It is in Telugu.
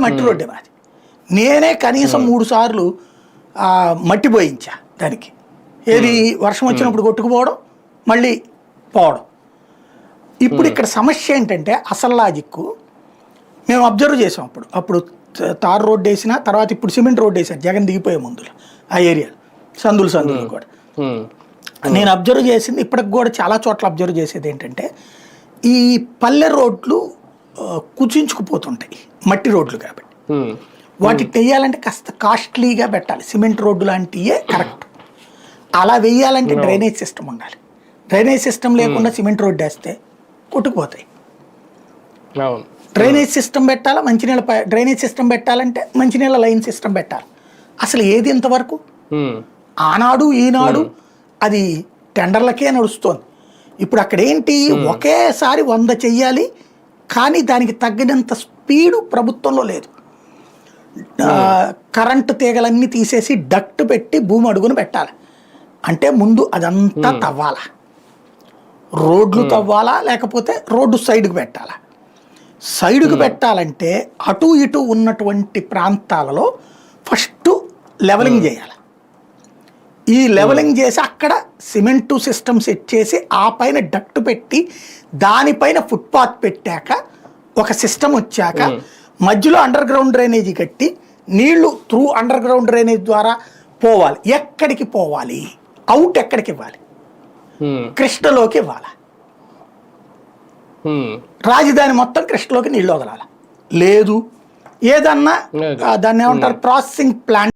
మట్టి రోడ్డే మాది. నేనే కనీసం 3 సార్లు మట్టి పోయించా దానికి. ఏది వర్షం వచ్చినప్పుడు కొట్టుకుపోవడం, మళ్ళీ పోవడం. ఇప్పుడు ఇక్కడ సమస్య ఏంటంటే అసలు లాజిక్ మేము అబ్జర్వ్ చేసాం. అప్పుడు తారు రోడ్డు వేసిన తర్వాత ఇప్పుడు సిమెంట్ రోడ్డు వేసారు జగన్ దిగిపోయే ముందు ఆ ఏరియాలో సందులు కూడా. నేను అబ్జర్వ్ చేసింది ఇప్పటికి కూడా చాలా చోట్ల అబ్జర్వ్ చేసేది ఏంటంటే ఈ పల్లె రోడ్లు కుచించుకుపోతుంటాయి, మట్టి రోడ్లు కాబట్టి. వాటిని వేయాలంటే కాస్త కాస్ట్లీగా పెట్టాలి. సిమెంట్ రోడ్డు లాంటివే కరెక్ట్. అలా వేయాలంటే డ్రైనేజ్ సిస్టమ్ ఉండాలి. డ్రైనేజ్ సిస్టమ్ లేకుండా సిమెంట్ రోడ్డు వేస్తే కొట్టుకుపోతాయి. డ్రైనేజ్ సిస్టమ్ పెట్టాలా, మంచినీళ్ళ డ్రైనేజ్ సిస్టమ్ పెట్టాలంటే మంచినీళ్ళ లైన్ సిస్టమ్ పెట్టాలి. అసలు ఏది ఇంతవరకు ఆనాడు ఈనాడు అది టెండర్లకే నడుస్తోంది. ఇప్పుడు అక్కడ ఏంటి, ఒకేసారి 100 చెయ్యాలి, కానీ దానికి తగ్గినంత స్పీడు ప్రభుత్వంలో లేదు. కరెంటు తీగలన్నీ తీసేసి డక్ట్ పెట్టి భూమి అడుగును పెట్టాలి. అంటే ముందు అదంతా తవ్వాలా, రోడ్లు తవ్వాలా, లేకపోతే రోడ్డు సైడ్కి పెట్టాలా. సైడ్కి పెట్టాలంటే అటు ఇటు ఉన్నటువంటి ప్రాంతాలలో ఫస్ట్ లెవలింగ్ చేయాలి. ఈ లెవలింగ్ చేసి అక్కడ సిమెంటు సిస్టమ్ సెట్ చేసి ఆ పైన డక్ట్ పెట్టి దానిపైన ఫుట్పాత్ పెట్టాక ఒక సిస్టమ్ వచ్చాక మధ్యలో అండర్ గ్రౌండ్ డ్రైనేజీ కట్టి నీళ్లు త్రూ అండర్ గ్రౌండ్ డ్రైనేజ్ ద్వారా పోవాలి. ఎక్కడికి పోవాలి, అవుట్ ఎక్కడికి ఇవ్వాలి, కృష్ణలోకి ఇవ్వాలి. రాజధాని మొత్తం కృష్ణలోకి నీళ్ళు వదలాలి. లేదు ఏదన్నా దాన్ని ఏమంటారు ప్రాసెసింగ్ ప్లాంట్